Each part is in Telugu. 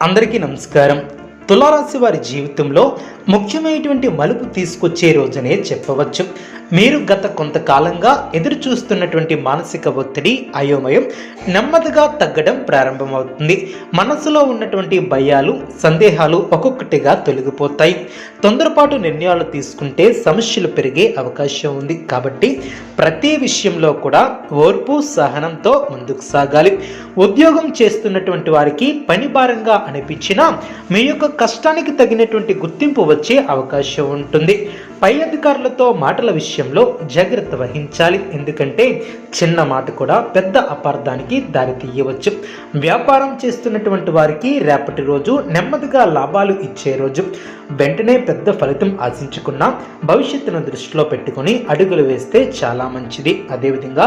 అందరికీ నమస్కారం. తులారాశి వారి జీవితంలో ముఖ్యమైనటువంటి మలుపు తీసుకొచ్చే రోజునే చెప్పవచ్చు. మీరు గత కొంతకాలంగా ఎదురు చూస్తున్నటువంటి మానసిక ఒత్తిడి, అయోమయం నెమ్మదిగా తగ్గడం ప్రారంభమవుతుంది. మనసులో ఉన్నటువంటి భయాలు, సందేహాలు ఒక్కొక్కటిగా తొలగిపోతాయి. తొందరపాటు నిర్ణయాలు తీసుకుంటే సమస్యలు పెరిగే అవకాశం ఉంది. కాబట్టి ప్రతి విషయంలో కూడా ఓర్పు, సహనంతో ముందుకు సాగాలి. ఉద్యోగం చేస్తున్నటువంటి వారికి పని భారంగా అనిపించినా మీ యొక్క కష్టానికి తగినటువంటి గుర్తింపు వచ్చే అవకాశం ఉంటుంది. పై అధికారులతో మాటల విషయంలో జాగ్రత్త వహించాలి. ఎందుకంటే చిన్న మాట కూడా పెద్ద అపార్థానికి దారితీయవచ్చు. వ్యాపారం చేస్తున్నటువంటి వారికి రేపటి రోజు నెమ్మదిగా లాభాలు ఇచ్చే రోజు. వెంటనే పెద్ద ఫలితం ఆశించుకున్నా భవిష్యత్తును దృష్టిలో పెట్టుకుని అడుగులు వేస్తే చాలా మంచిది. అదేవిధంగా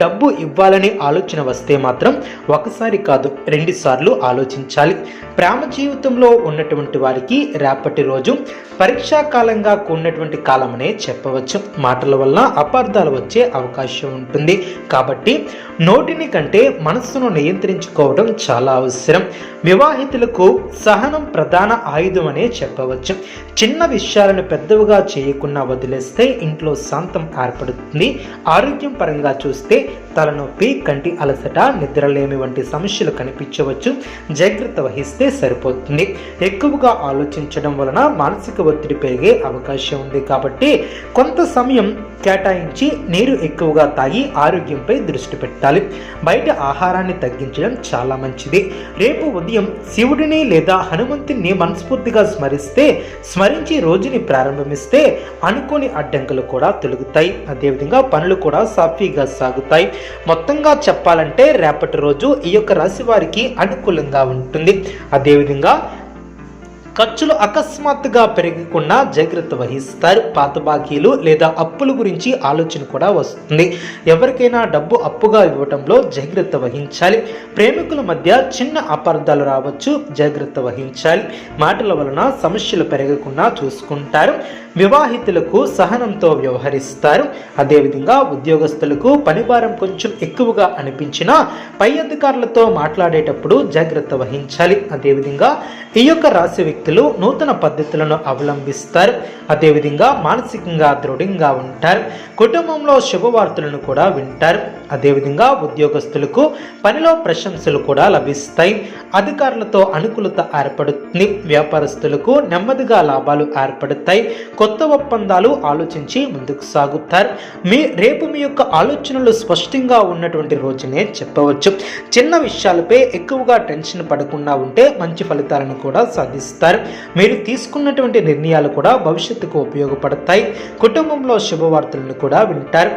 డబ్బు ఇవ్వాలని ఆలోచన వస్తే మాత్రం ఒకసారి కాదు 2 సార్లు ఆలోచించాలి. ప్రేమ జీవితంలో ఉన్నటువంటి వారికి రేపటి రోజు పరీక్షా కాలంగా కూడినటువంటి కాలమనే చెప్పవచ్చు. మాటల వల్ల అపార్థాలు వచ్చే అవకాశం ఉంటుంది. కాబట్టి నోటిని కంటే మనస్సును నియంత్రించుకోవడం చాలా అవసరం. వివాహితులకు సహనం ప్రధాన ఆయుధం అనే చెప్పవచ్చు. చిన్న విషయాలను పెద్దవిగా చేయకుండా వదిలేస్తే ఇంట్లో శాంతం ఏర్పడుతుంది. ఆరోగ్యం పరంగా చూస్తే తలనొప్పి, కంటి అలసట, నిద్రలేమి వంటి సమస్యలు కనిపించవచ్చు. జాగ్రత్త వహిస్తే సరిపోతుంది. ఎక్కువగా ఆలోచించడం వలన మానసిక ఒత్తిడి పెరిగే అవకాశం ఉంది. కాబట్టి కొంత సమయం కేటాయించి నీరు ఎక్కువగా తాగి ఆరోగ్యంపై దృష్టి పెట్టాలి. బయట ఆహారాన్ని తగ్గించడం చాలా మంచిది. రేపు ఉదయం శివుడిని లేదా హనుమంతుని మనస్ఫూర్తిగా స్మరించి రోజుని ప్రారంభిస్తే అనుకోని అడ్డంకులు కూడా తొలగుతాయి. అదేవిధంగా పనులు కూడా సాఫీగా సాగుతాయి. మొత్తంగా చెప్పాలంటే రేపటి రోజు ఈ యొక్క రాశి వారికి అనుకూలంగా ఉంటుంది. అదేవిధంగా ఖర్చులు అకస్మాత్తుగా పెరగకుండా జాగ్రత్త వహిస్తారు. పాత బాకీలు లేదా అప్పుల గురించి ఆలోచన కూడా వస్తుంది. ఎవరికైనా డబ్బు అప్పుగా ఇవ్వడంలో జాగ్రత్త వహించాలి. ప్రేమికుల మధ్య చిన్న అపార్థాలు రావచ్చు, జాగ్రత్త వహించాలి. మాటల వలన సమస్యలు పెరగకుండా చూసుకుంటారు. వివాహితులకు సహనంతో వ్యవహరిస్తారు. అదేవిధంగా ఉద్యోగస్తులకు పనిభారం కొంచెం ఎక్కువగా అనిపించినా పై అధికారులతో మాట్లాడేటప్పుడు జాగ్రత్త వహించాలి. అదేవిధంగా ఈ యొక్క రాశి వ్యక్తులు నూతన పద్ధతులను అవలంబిస్తారు. అదేవిధంగా మానసికంగా దృఢంగా ఉంటారు. కుటుంబంలో శుభవార్తలను కూడా వింటారు. అదేవిధంగా ఉద్యోగస్తులకు పనిలో ప్రశంసలు కూడా లభిస్తాయి. అధికారులతో అనుకూలత ఏర్పడుతుంది. వ్యాపారస్తులకు నెమ్మదిగా లాభాలు ఏర్పడతాయి. కొత్త ఒప్పందాలు ఆలోచించి ముందుకు సాగుతారు. రేపు మీ యొక్క ఆలోచనలు స్పష్టంగా ఉన్నటువంటి రోజునే చెప్పవచ్చు. చిన్న విషయాలపై ఎక్కువగా టెన్షన్ పడకుండా ఉంటే మంచి ఫలితాలను కూడా సాధిస్తారు. మీరు తీసుకున్నటువంటి నిర్ణయాలు కూడా భవిష్యత్తుకు ఉపయోగపడతాయి. కుటుంబంలో శుభవార్తలను కూడా వింటారు.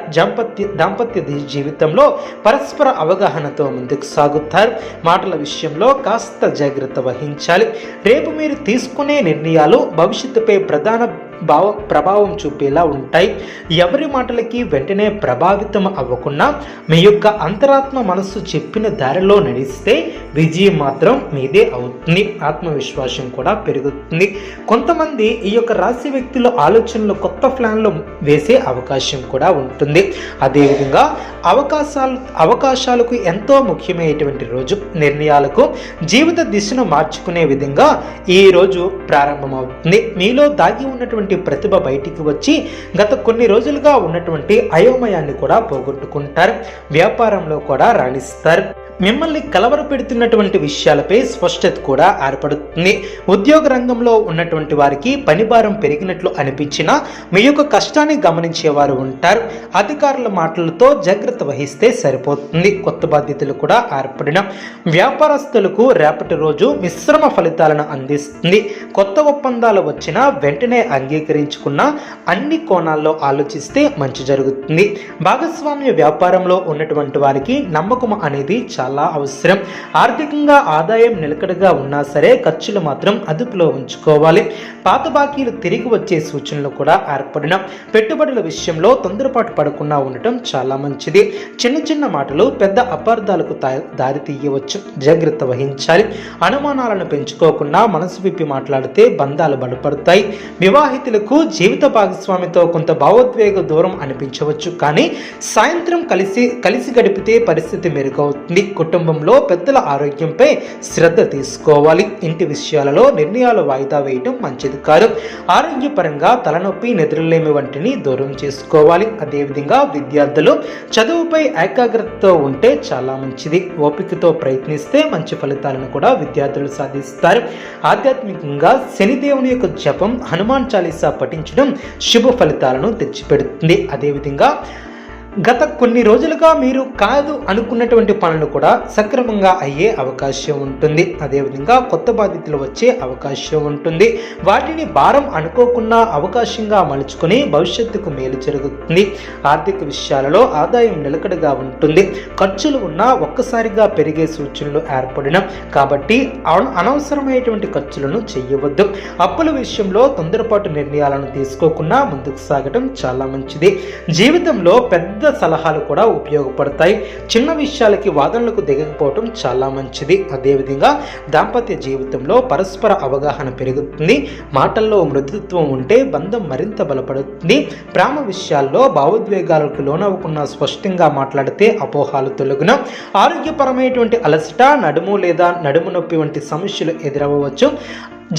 దాంపత్య జీవితంలో పరస్పర అవగాహనతో ముందుకు సాగుతారు. మాటల విషయంలో కాస్త జాగ్రత్త వహించాలి. రేపు మీరు తీసుకునే నిర్ణయాలు భవిష్యత్తుపై ప్రభావం చూపేలా ఉంటాయి. ఎవరి మాటలకి వెంటనే ప్రభావితం అవ్వకుండా మీ యొక్క అంతరాత్మ మనస్సు చెప్పిన దారిలో నడిస్తే విజయం మాత్రం మీదే అవుతుంది. ఆత్మవిశ్వాసం కూడా పెరుగుతుంది. కొంతమంది ఈ యొక్క రాశి వ్యక్తుల ఆలోచనలు కొత్త ప్లాన్లు వేసే అవకాశం కూడా ఉంటుంది. అదేవిధంగా అవకాశాలకు ఎంతో ముఖ్యమైనటువంటి రోజు. నిర్ణయాలకు జీవిత దిశను మార్చుకునే విధంగా ఈ రోజు ప్రారంభమవుతుంది. మీలో దాగి ఉన్నటువంటి ప్రతిభ బయటికి వచ్చి గత కొన్ని రోజులుగా ఉన్నటువంటి అయోమయాన్ని కూడా పోగొట్టుకుంటారు. వ్యాపారంలో కూడా రాణిస్తారు. మిమ్మల్ని కలవరపెడుతున్నటువంటి విషయాలపై స్పష్టత కూడా ఏర్పడుతుంది. ఉద్యోగ రంగంలో ఉన్నటువంటి వారికి పనిభారం పెరిగినట్లు అనిపించినా మీ యొక్క కష్టాన్ని గమనించేవారు ఉంటారు. అధికారుల మాటలతో జాగ్రత్త వహిస్తే సరిపోతుంది. కొత్త బాధ్యతలు కూడా ఏర్పడిన వ్యాపారస్తులకు రేపటి రోజు మిశ్రమ ఫలితాలను అందిస్తుంది. కొత్త ఒప్పందాలు వచ్చినా వెంటనే అంగీకరించుకున్న అన్ని కోణాల్లో ఆలోచిస్తే మంచి జరుగుతుంది. భాగస్వామ్య వ్యాపారంలో ఉన్నటువంటి వారికి నమ్మకం అనేది చాలా అవసరం. ఆర్థికంగా ఆదాయం నిలకడగా ఉన్నా సరే ఖర్చులు మాత్రం అదుపులో ఉంచుకోవాలి. పాత బాకీలు తిరిగి వచ్చే సూచనలు కూడా ఏర్పడిన పెట్టుబడుల విషయంలో తొందరపాటు పడకుండా ఉండటం చాలా మంచిది. చిన్న చిన్న మాటలు పెద్ద అపార్థాలకు దారి తీయవచ్చు. జాగ్రత్త వహించాలి. అనుమానాలను పెంచుకోకుండా మనసు విప్పి మాట్లాడితే బంధాలు బలపడతాయి. వివాహితులకు జీవిత భాగస్వామితో కొంత భావోద్వేగ దూరం అనిపించవచ్చు. కానీ సాయంత్రం కలిసి గడిపితే పరిస్థితి మెరుగవుతుంది. కుటుంబంలో పెద్దల ఆరోగ్యంపై శ్రద్ధ తీసుకోవాలి. ఇంటి విషయాలలో నిర్ణయాలు వాయిదా వేయటం మంచిది కాదు. ఆరోగ్యపరంగా తలనొప్పి, నిద్రలేమి వంటిని దూరం చేసుకోవాలి. అదేవిధంగా విద్యార్థులు చదువుపై ఏకాగ్రతతో ఉంటే చాలా మంచిది. ఓపికతో ప్రయత్నిస్తే మంచి ఫలితాలను కూడా విద్యార్థులు సాధిస్తారు. ఆధ్యాత్మికంగా శనిదేవుని యొక్క జపం, హనుమాన్ చాలీసా పఠించడం శుభ ఫలితాలను తెచ్చిపెడుతుంది. అదేవిధంగా గత కొన్ని రోజులుగా మీరు కాదు అనుకున్నటువంటి పనులు కూడా సక్రమంగా అయ్యే అవకాశం ఉంటుంది. అదేవిధంగా కొత్త బాధ్యతలు వచ్చే అవకాశం ఉంటుంది. వాటిని భారం అనుకోకుండా అవకాశంగా మలుచుకొని భవిష్యత్తుకు మేలు జరుగుతుంది. ఆర్థిక విషయాలలో ఆదాయం నిలకడగా ఉంటుంది. ఖర్చులు ఉన్నా ఒక్కసారిగా పెరిగే సూచనలు ఏర్పడిన కాబట్టి అనవసరమైనటువంటి ఖర్చులను చేయవద్దు. అప్పుల విషయంలో తొందరపాటు నిర్ణయాలను తీసుకోకుండా ముందుకు సాగడం చాలా మంచిది. జీవితంలో పెద్ద సలహాలు కూడా ఉపయోగపడతాయి. చిన్న విషయాలకి వాదనలకు దిగకపోవటం చాలా మంచిది. అదేవిధంగా దాంపత్య జీవితంలో పరస్పర అవగాహన పెరుగుతుంది. మాటల్లో మృదుత్వం ఉంటే బంధం మరింత బలపడుతుంది. ప్రేమ విషయాల్లో భావోద్వేగాలకు లోనవ్వకుండా స్పష్టంగా మాట్లాడితే అపోహాలు తొలగున. ఆరోగ్యపరమైనటువంటి అలసట, నడుము లేదా నడుము నొప్పి వంటి సమస్యలు ఎదురవ్వచ్చు.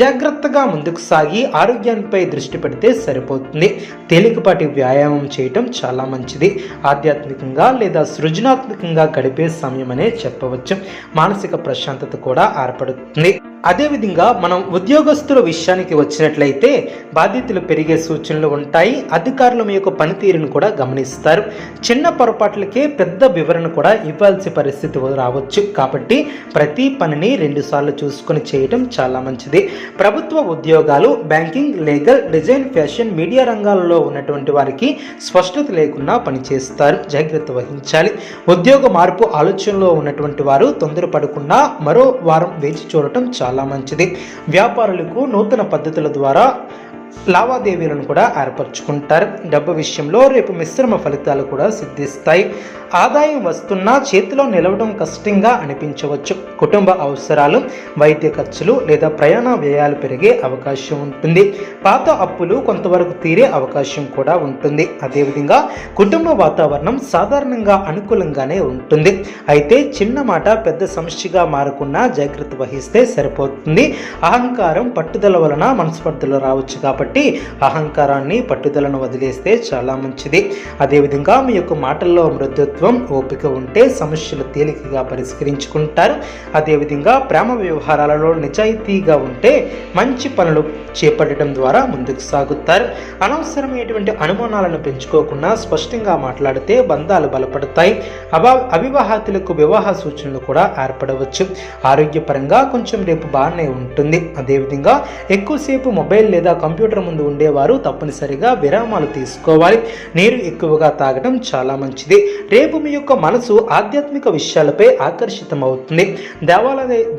జాగ్రత్తగా ముందుకు సాగి ఆరోగ్యానికి దృష్టి పెడితే సరిపోతుంది. తేలికపాటి వ్యాయామం చేయటం చాలా మంచిది. ఆధ్యాత్మికంగా లేదా సృజనాత్మకంగా గడిపే సమయం అనే చెప్పవచ్చు. మానసిక ప్రశాంతత కూడా ఏర్పడుతుంది. అదేవిధంగా మనం ఉద్యోగస్తుల విషయానికి వచ్చినట్లయితే బాధ్యతలు పెరిగే సూచనలు ఉంటాయి. అధికారులు మీ యొక్క పనితీరును కూడా గమనిస్తారు. చిన్న పొరపాట్లకే పెద్ద వివరణ కూడా ఇవ్వాల్సిన పరిస్థితి రావచ్చు. కాబట్టి ప్రతి పనిని 2 సార్లు చూసుకొని చేయడం చాలా మంచిది. ప్రభుత్వ ఉద్యోగాలు, banking, legal, design, fashion, media రంగాలలో ఉన్నటువంటి వారికి స్పష్టత లేకుండా పనిచేస్తారు. జాగ్రత్త వహించాలి. ఉద్యోగ మార్పు ఆలోచనలో ఉన్నటువంటి వారు తొందరపడకుండా మరో వారం వేచి చూడటం చాలా మంచిది. వ్యాపారులకు నూతన పద్ధతుల ద్వారా లావాదేవీలను కూడా ఏర్పరచుకుంటారు. డబ్బు విషయంలో రేపు మిశ్రమ ఫలితాలు కూడా సిద్ధిస్తాయి. ఆదాయం వస్తున్నా చేతిలో నిలవడం కష్టంగా అనిపించవచ్చు. కుటుంబ అవసరాలు, వైద్య ఖర్చులు లేదా ప్రయాణ వ్యయాలు పెరిగే అవకాశం ఉంటుంది. పాత అప్పులు కొంతవరకు తీరే అవకాశం కూడా ఉంటుంది. అదేవిధంగా కుటుంబ వాతావరణం సాధారణంగా అనుకూలంగానే ఉంటుంది. అయితే చిన్న మాట పెద్ద సమస్యగా మారకుండా జాగ్రత్త వహిస్తే సరిపోతుంది. అహంకారం, పట్టుదల వలన మనస్పర్ధలు రావచ్చు. కాబట్టి అహంకారాన్ని, పట్టుదలను వదిలేస్తే చాలా మంచిది. అదేవిధంగా మీ యొక్క మాటల్లో మృదుత్వం, ఓపిక ఉంటే సమస్యలు తేలికగా పరిష్కరించుకుంటారు. అదేవిధంగా ప్రేమ వ్యవహారాలలో నిజాయితీగా ఉంటే మంచి పనులు చేపట్టడం ద్వారా ముందుకు సాగుతారు. అనవసరమైనటువంటి అనుమానాలను పెంచుకోకుండా స్పష్టంగా మాట్లాడితే బంధాలు బలపడతాయి. అవివాహితులకు వివాహ సూచనలు కూడా ఏర్పడవచ్చు. ఆరోగ్యపరంగా కొంచెం రేపు బాగానే ఉంటుంది. అదేవిధంగా ఎక్కువసేపు మొబైల్ లేదా కంప్యూటర్ ముందు ఉండేవారు తప్పనిసరిగా విరామాలు తీసుకోవాలి. నీరు ఎక్కువగా తాగడం చాలా మంచిది. రేపు మీ యొక్క మనసు ఆధ్యాత్మిక విషయాలపై ఆకర్షితమవుతుంది.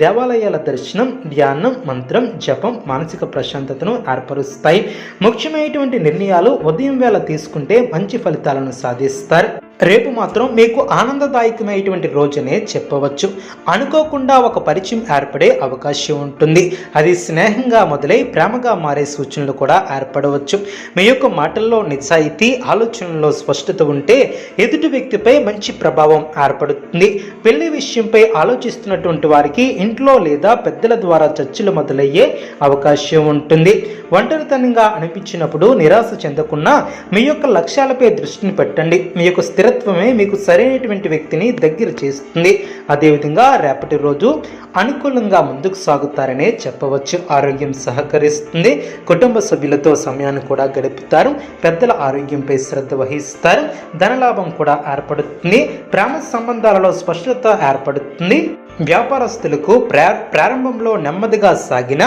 దేవాలయాల దర్శనం, ధ్యానం, మంత్రం, జపం మానసిక ప్రశాంతతను ఏర్పరుస్తాయి. ముఖ్యమైనటువంటి నిర్ణయాలు ఉదయం వేళ తీసుకుంటే మంచి ఫలితాలను సాధిస్తారు. రేపు మాత్రం మీకు ఆనందదాయకమైనటువంటి రోజునే చెప్పవచ్చు. అనుకోకుండా ఒక పరిచయం ఏర్పడే అవకాశం ఉంటుంది. అది స్నేహంగా మొదలై ప్రేమగా మారే సూచనలు కూడా ఏర్పడవచ్చు. మీ యొక్క మాటల్లో నిజాయితీ, ఆలోచనల్లో స్పష్టత ఉంటే ఎదుటి వ్యక్తిపై మంచి ప్రభావం ఏర్పడుతుంది. పెళ్లి విషయంపై ఆలోచిస్తున్నటువంటి వారికి ఇంట్లో లేదా పెద్దల ద్వారా చర్చలు మొదలయ్యే అవకాశం ఉంటుంది. ఒంటరితనంగా అనిపించినప్పుడు నిరాశ చెందకుండా మీ యొక్క లక్ష్యాలపై దృష్టిని పెట్టండి. మీ యొక్క స్థిరత్వమే మీకు సరైనటువంటి వ్యక్తిని దగ్గర చేస్తుంది. అదేవిధంగా రేపటి రోజు అనుకూలంగా ముందుకు సాగుతారనే చెప్పవచ్చు. ఆరోగ్యం సహకరిస్తుంది. కుటుంబ సభ్యులతో సమయాన్ని కూడా గడుపుతారు. పెద్దల ఆరోగ్యంపై శ్రద్ధ వహిస్తారు. ధనలాభం కూడా ఏర్పడుతుంది. ప్రేమ సంబంధాలలో స్పష్టత ఏర్పడుతుంది. వ్యాపారస్తులకు ప్రారంభంలో నెమ్మదిగా సాగిన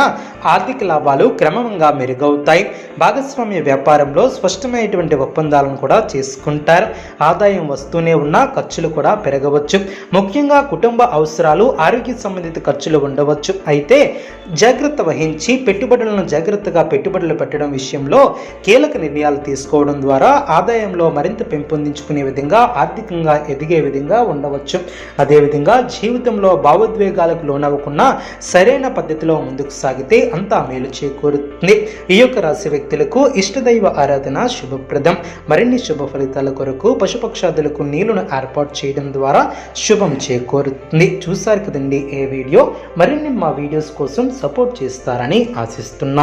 ఆర్థిక లాభాలు క్రమంగా మెరుగవుతాయి. భాగస్వామ్య వ్యాపారంలో స్పష్టమైనటువంటి ఒప్పందాలను కూడా చేసుకుంటారు. ఆదాయం వస్తూనే ఉన్నా ఖర్చులు కూడా పెరగవచ్చు. ముఖ్యంగా కుటుంబ అవసరాలు, ఆరోగ్య సంబంధిత ఖర్చులు ఉండవచ్చు. అయితే జాగ్రత్త వహించి జాగ్రత్తగా పెట్టుబడులు పెట్టడం విషయంలో కీలక నిర్ణయాలు తీసుకోవడం ద్వారా ఆదాయంలో మరింత పెంపొందించుకునే విధంగా, ఆర్థికంగా ఎదిగే విధంగా ఉండవచ్చు. అదేవిధంగా జీవితంలో భావోద్వేగాలకు లోనవ్వకుండా సరైన పద్ధతిలో ముందుకు సాగితే అంతా మేలు చేకూరుతుంది. ఈ యొక్క రాశి వ్యక్తులకు ఇష్టదైవ ఆరాధన శుభప్రదం. మరిన్ని శుభ ఫలితాల కొరకు పశుపక్షాదులకు నీళ్లను ఏర్పాటు చేయడం ద్వారా శుభం చేకూరుతుంది. చూసారు కదండి ఈ వీడియో. మరిన్ని మా వీడియోస్ కోసం సపోర్ట్ చేస్తారని ఆశిస్తున్నాం.